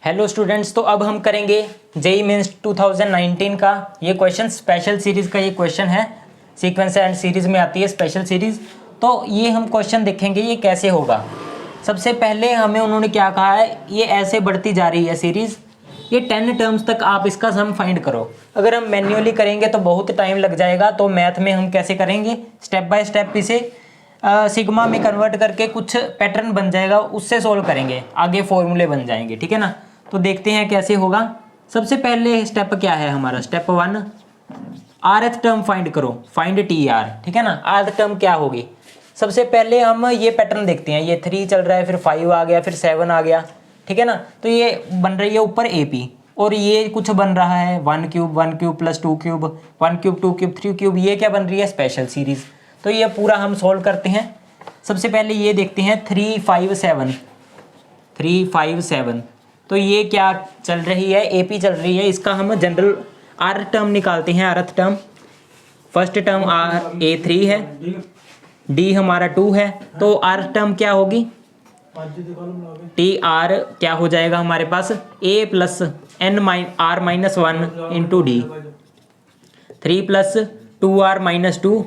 Hello students, तो अब हम करेंगे जेई मेंस 2019 का ये क्वेश्चन, स्पेशल सीरीज़ का ये क्वेश्चन है। सीक्वेंस एंड सीरीज़ में आती है स्पेशल सीरीज़। तो ये हम क्वेश्चन देखेंगे ये कैसे होगा। सबसे पहले हमें उन्होंने क्या कहा है, ये ऐसे बढ़ती जा रही है सीरीज़, ये 10 टर्म्स तक आप इसका सम फाइंड करो। अगर हम मैन्युअली करेंगे तो बहुत टाइम लग जाएगा, तो मैथ में हम कैसे करेंगे, स्टेप बाय स्टेप इसे सिग्मा में कन्वर्ट करके कुछ पैटर्न बन जाएगा, उससे सोल्व करेंगे, आगे फॉर्मूले बन जाएंगे। ठीक है ना। तो देखते हैं कैसे होगा। सबसे पहले स्टेप क्या है हमारा, स्टेप 1, rth टर्म फाइंड करो, फाइंड टी आर। ठीक है ना। rth टर्म क्या होगी, सबसे पहले हम ये पैटर्न देखते हैं। ये 3 चल रहा है, फिर 5 आ गया, फिर 7 आ गया। ठीक है ना। तो ये बन रही है ऊपर AP, और ये कुछ बन रहा है 1 cube plus 2 cube, 1 cube 2 cube 3 cube. ये क्या बन रही है, स्पेशल सीरीज। तो ये पूरा हम सॉल्व करते हैं। सबसे पहले ये देखते हैं 3 5 7। तो ये क्या चल रही है, AP चल रही है। इसका हम जनरल R टर्म निकालते हैं। rth term, first term A3 है, D हमारा 2 है, तो R टर्म क्या होगी, TR क्या हो जाएगा हमारे पास, A plus R minus 1 into D, 3 plus 2R minus 2।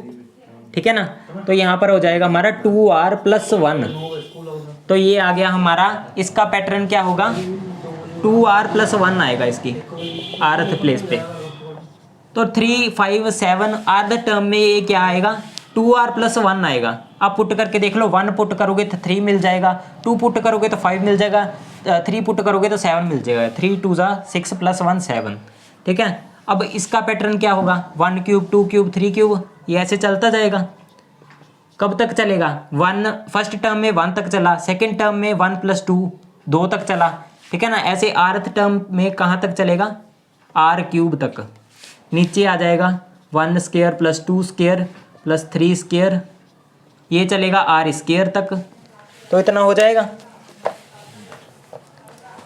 ठीक है ना। तो यहाँ पर हो जाएगा हमारा 2R प्लस 1। तो ये आ गया हमारा, इसका पैटर्न क्या होगा, 2R प्लस 1 आएगा इसकी rth प्लेस पे। तो 3 5 7 rth टर्म में ये क्या आएगा, 2R प्लस 1 आएगा। आप पुट करके देख लो, 1 पुट करोगे तो 3 मिल जाएगा, 2 पुट करोगे तो 5 मिल जाएगा, 3 पुट करोगे तो 7 मिल जाएगा। 3 2 6 प्लस 1 7। ठीक है। अब इसका पैटर्न क्या होगा, 1 क्यूब 2 क्यूब 3 क्यूब, ये ऐसे चलता जाएगा। कब तक चलेगा, 1 फर्स्ट टर्म में 1 तक चला, सेकेंड टर्म में 1 प्लस 2 2 तक चला। ठीक है ना। ऐसे rth टर्म में कहाँ तक चलेगा, r क्यूब तक। नीचे आ जाएगा 1 square plus 2 square plus 3 square, ये चलेगा r स्क्वायर तक। तो इतना हो जाएगा।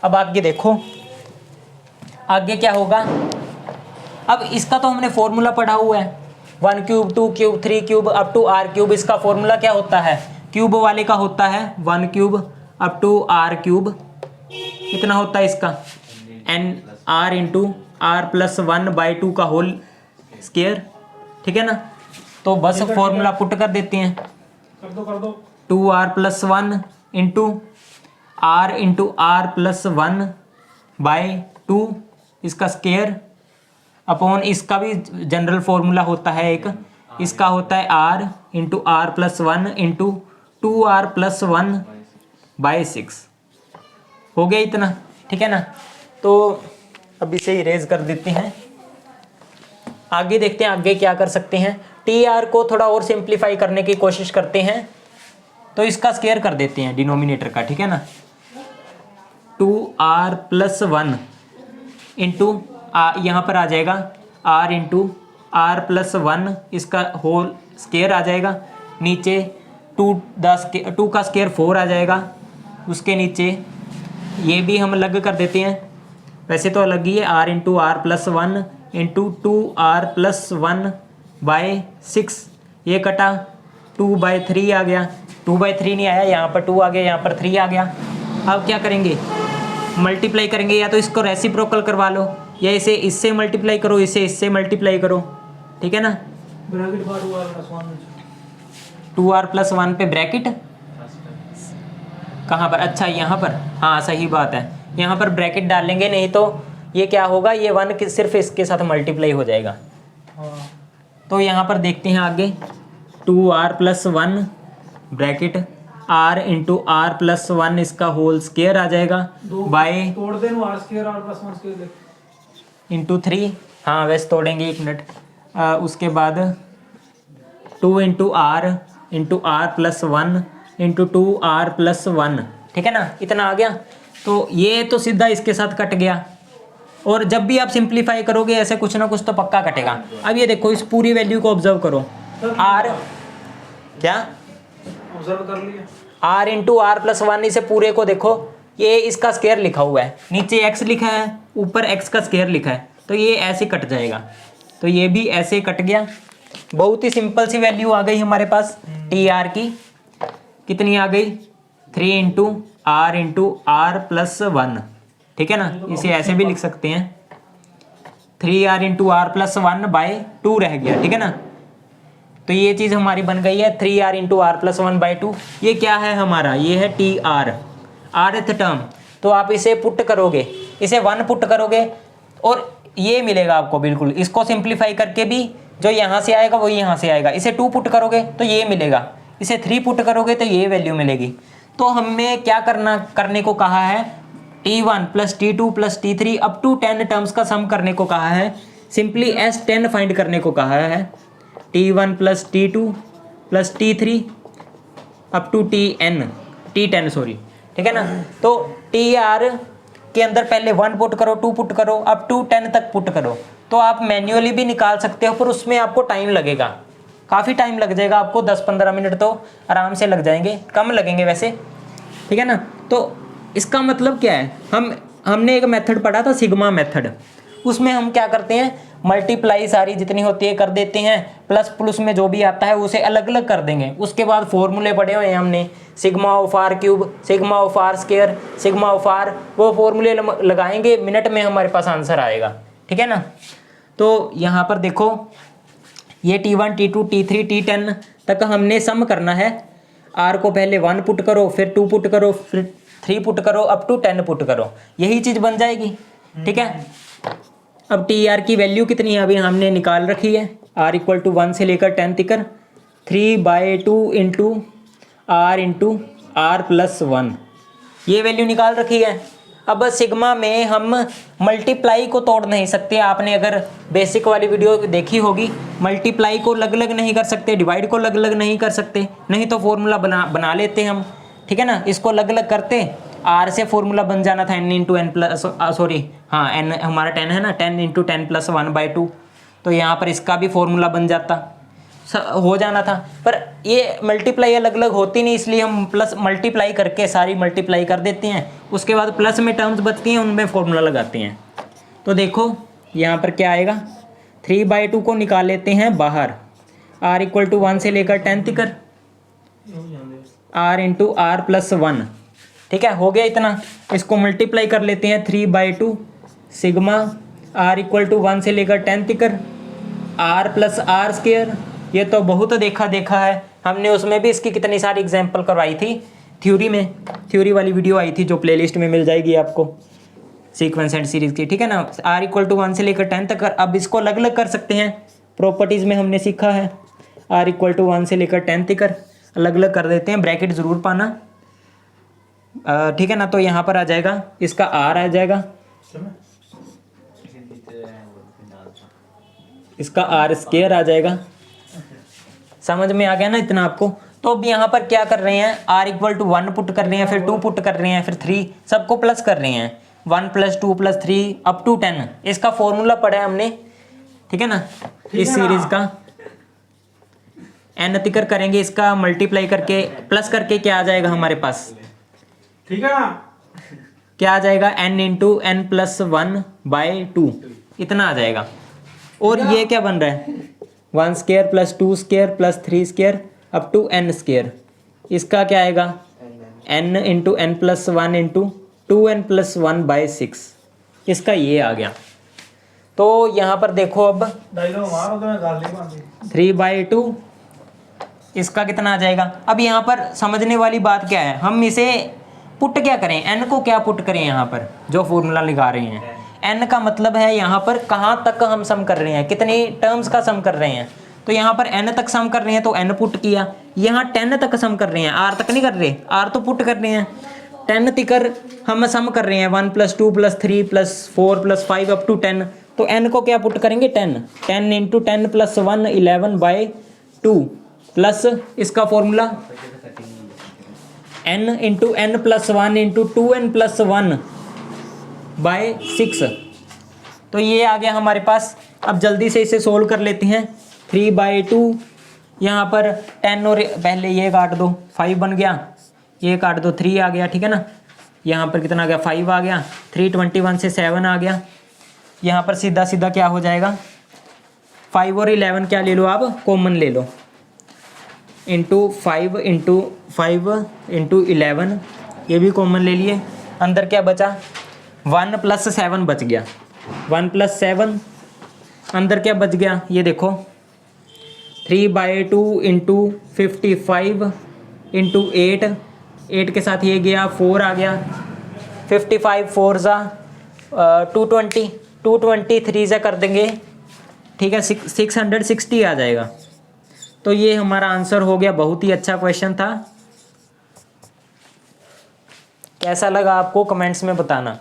अब आगे देखो, आगे क्या होगा। अब इसका तो हमने फॉर्मूला पढ़ा हुआ है, 1 cube 2 cube 3 cube up to r cube. इसका फॉर्मूला क्या होता है, क्यूब वाले का होता है 1 cube up to r cube. कितना होता है इसका, n r into r plus 1 by 2 का होल स्क्वायर। ठीक है ना। तो बस फॉर्मूला पुट कर देते हैं, कर दो 2r plus 1 into r plus 1 by 2 इसका स्क्वायर, अपॉन इसका भी जनरल फॉर्मूला होता है एक, इसका होता है r into r plus 1 into 2r plus 1 by 6। हो गया इतना। ठीक है ना। तो अब इसे इरेज कर देते हैं। आगे देखते हैं आगे क्या कर सकते हैं। TR को थोड़ा और सिंप्लीफाई करने की कोशिश करते हैं, तो इसका स्क्वायर कर देते हैं डिनोमिनेटर का। ठीक है ना। 2R प्लस 1 इंटू यहाँ पर आ जाएगा r इंटू r प्लस 1, इसका होल स्क्वायर आ जाएगा। नीचे 2 का स्क्वायर 4 आ जाएगा। उसके नीचे ये भी हम अलग कर देते हैं, वैसे तो अलग ही है, r into r plus 1 into 2r plus 1 by 6। ये कटा 2/3 आ गया, 2/3 नहीं आया, यहाँ पर 2 आ गया, यहाँ पर 3 आ गया। अब क्या करेंगे, मल्टीप्लाई करेंगे, या तो इसको रेसिप्रोकल करवा लो, या इसे इससे मल्टीप्लाई करो, इसे इससे मल्टीप्लाई करो। ठीक है ना। 2r प्लस 1 पे ब्रैकेट कहाँ पर, अच्छा यहाँ पर, हाँ सही बात है, यहाँ पर ब्रैकेट डालेंगे, नहीं तो ये क्या होगा, ये 1 सिर्फ इसके साथ मल्टीप्लाई हो जाएगा। तो यहाँ पर देखते हैं आगे, 2r plus 1 bracket r into r plus 1 इसका होल स्क्वायर आ जाएगा बाय इंटू 3। हाँ वैसे तोड़ेंगे, 1 मिनट। उसके बाद 2 into r plus 1 into 2r plus 1। ठीक है ना। इतना आ गया। तो ये तो सीधा इसके साथ कट गया, और जब भी आप सिंप्लीफाई करोगे ऐसे कुछ ना कुछ तो पक्का कटेगा। अब ये देखो, इस पूरी वैल्यू को ऑब्जर्व करो, r क्या ऑब्जर्व कर लिया, r इंटू r प्लस 1, इसे पूरे को देखो, ये इसका स्क्वायर लिखा हुआ है, नीचे x लिखा है, ऊपर x का स्क्वायर लिखा है, तो ये ऐसे कट जाएगा। तो ये भी ऐसे कट गया। बहुत ही सिंपल सी वैल्यू आ गई हमारे पास TR की। कितनी आ गई, 3 इंटू r प्लस 1 ठीक है ना, इसे ऐसे भी लिख सकते हैं 3r इंटू आर प्लस 1/2 रह गया, ठीक है ना। तो ये चीज़ हमारी बन गई है 3r इंटू आर प्लस 1/2। ये क्या है हमारा, ये है टी आर, rth टर्म। तो आप इसे पुट करोगे, इसे 1 पुट करोगे और ये मिलेगा आपको बिल्कुल। इसको सिंप्लीफाई करके भी जो यहाँ से आएगा वही यहाँ से आएगा। इसे 2 पुट करोगे तो ये मिलेगा, इसे 3 पुट करोगे तो ये वैल्यू मिलेगी। तो हमें क्या करने को कहा है, T1 plus T2 plus T3 up to 10 terms का सम करने को कहा है। सिंपली S10 फाइंड करने को कहा है, T1 plus T2 plus T3 up to T10 sorry, ठीक है ना। तो TR के अंदर पहले 1 पुट करो, 2 पुट करो, अप टू 10 तक पुट करो। तो आप मैन्युअली भी निकाल सकते हो, पर उसमें आपको टाइम लगेगा, काफ़ी टाइम लग जाएगा आपको, 10-15 मिनट तो आराम से लग जाएंगे, कम लगेंगे वैसे, ठीक है ना। तो इसका मतलब क्या है, हमने एक मेथड पढ़ा था सिग्मा मेथड, उसमें हम क्या करते हैं, मल्टीप्लाई सारी जितनी होती है कर देते हैं, प्लस प्लस में जो भी आता है उसे अलग अलग कर देंगे। उसके बाद फॉर्मूले पढ़े हुए हैं हमने, sigma of r cube, sigma of r square, sigma of r, वो फॉर्मूले लगाएंगे, मिनट में हमारे पास आंसर आएगा, ठीक है ना। तो यहाँ पर देखो ये T1 T2 T3 T10 तक हमने सम करना है। R को पहले 1 पुट करो, फिर 2 पुट करो, फिर 3 पुट करो, अप टू 10 पुट करो, यही चीज़ बन जाएगी, ठीक है। अब TR की वैल्यू कितनी है अभी हमने निकाल रखी है, R इक्वल टू 1 से लेकर 10 तक 3/2 इंटू R प्लस 1, ये वैल्यू निकाल रखी है। अब सिग्मा में हम मल्टीप्लाई को तोड़ नहीं सकते, आपने अगर बेसिक वाली वीडियो देखी होगी, मल्टीप्लाई को अलग अलग नहीं कर सकते, डिवाइड को अलग अलग नहीं कर सकते, नहीं तो फॉर्मूला बना लेते हम, ठीक है ना। इसको अलग अलग करते, R से फॉर्मूला बन जाना था n into n plus sorry हाँ n हमारा 10 है ना, 10 इंटू 10 प्लस 1/2, तो यहाँ पर इसका भी फॉर्मूला बन जाता, हो जाना था। पर ये मल्टीप्लाई अलग अलग होती नहीं, इसलिए हम प्लस मल्टीप्लाई करके सारी मल्टीप्लाई कर देते हैं, उसके बाद प्लस में टर्म्स बचती हैं उनमें फॉर्मूला लगाते हैं। तो देखो यहाँ पर क्या आएगा, 3/2 को निकाल लेते हैं बाहर, R इक्वल टू 1 से लेकर 10 तक R इंटू आर प्लस 1, ठीक है, हो गया इतना। इसको मल्टीप्लाई कर लेते हैं 3/2 सिग्मा R इक्वल टू 1 से लेकर 10 तक R प्लस आर स्क्वायर। ये तो बहुत देखा है हमने, उसमें भी इसकी कितनी सारी एग्जांपल करवाई थी थ्योरी में, थ्योरी वाली वीडियो आई थी जो प्लेलिस्ट में मिल जाएगी आपको, सीक्वेंस एंड सीरीज की, ठीक है ना। R इक्वल टू 1 से लेकर 10 तक, अब इसको अलग अलग कर सकते हैं, प्रॉपर्टीज़ में हमने सीखा है, R इक्वल टू 1 से लेकर 10 तक अलग अलग कर देते हैं, ब्रैकेट ज़रूर पाना, ठीक है ना। तो यहाँ पर आ जाएगा इसका R आ जाएगा, इसका R स्क्वायर आ जाएगा, समझ में आ गया ना इतना आपको। तो अब यहाँ पर क्या कर रहे हैं, R इक्वल टू 1 पुट कर रहे हैं, फिर 2 पुट कर रहे हैं, फिर 3, सबको प्लस कर रहे हैं, 1 प्लस 2 प्लस 3 अप टू 10, इसका फॉर्मूला पढ़ा है हमने, ठीक है ना। इस सीरीज का n तिकर करेंगे, इसका मल्टीप्लाई करके प्लस करके क्या आ जाएगा हमारे पास, ठीक है ना, क्या आ जाएगा, n इंटू n प्लस 1/2 इतना आ जाएगा। और ये क्या बन रहा है, 1 square plus 2 square plus 3 square up to n square, इसका क्या आएगा, n into n plus 1 into 2n plus 1/6, इसका ये आ गया। तो यहाँ पर देखो अब 3/2, इसका कितना आ जाएगा। अब यहाँ पर समझने वाली बात क्या है, हम इसे पुट क्या करें, n को क्या पुट करें, यहाँ पर जो फॉर्मूला लगा रहे हैं, n का मतलब है यहाँ पर कहाँ तक हम सम कर रहे हैं, कितनी टर्म्स का सम कर रहे हैं। तो यहाँ पर n तक सम कर रहे हैं तो n पुट किया, यहाँ 10 तक सम कर रहे हैं, r तक नहीं कर रहे, r तो पुट कर रहे हैं, 10 तिकर हम सम कर रहे हैं, 1 plus 2 plus 3 plus 4 plus 5 up to 10, तो n को क्या पुट करेंगे, 10 इंटू 10 प्लस 1 11/2 प्लस इसका formula n into n plus 1 into 2n plus 1/6, तो ये आ गया हमारे पास। अब जल्दी से इसे सोल्व कर लेते हैं, 3/2 यहाँ पर 10 और पहले ये काट दो, 5 बन गया, ये काट दो 3 आ गया, ठीक है ना। यहाँ पर कितना आ गया, 5 आ गया, 321 से 7 आ गया, यहाँ पर सीधा सीधा क्या हो जाएगा, 5 और 11 क्या ले लो आप, कॉमन ले लो, इंटू 5 इंटू 11, ये भी कॉमन ले लिए, अंदर क्या बचा 1 + 7 बच गया, 1 + 7 अंदर क्या बच गया ये देखो, 3/2 × 55 × 8, 8 के साथ ये गया 4 आ गया, 55 4 ज़ा 220, 220 3 ज़ा कर देंगे, ठीक है 660 आ जाएगा। तो ये हमारा आंसर हो गया। बहुत ही अच्छा क्वेश्चन था। कैसा लगा आपको कमेंट्स में बताना।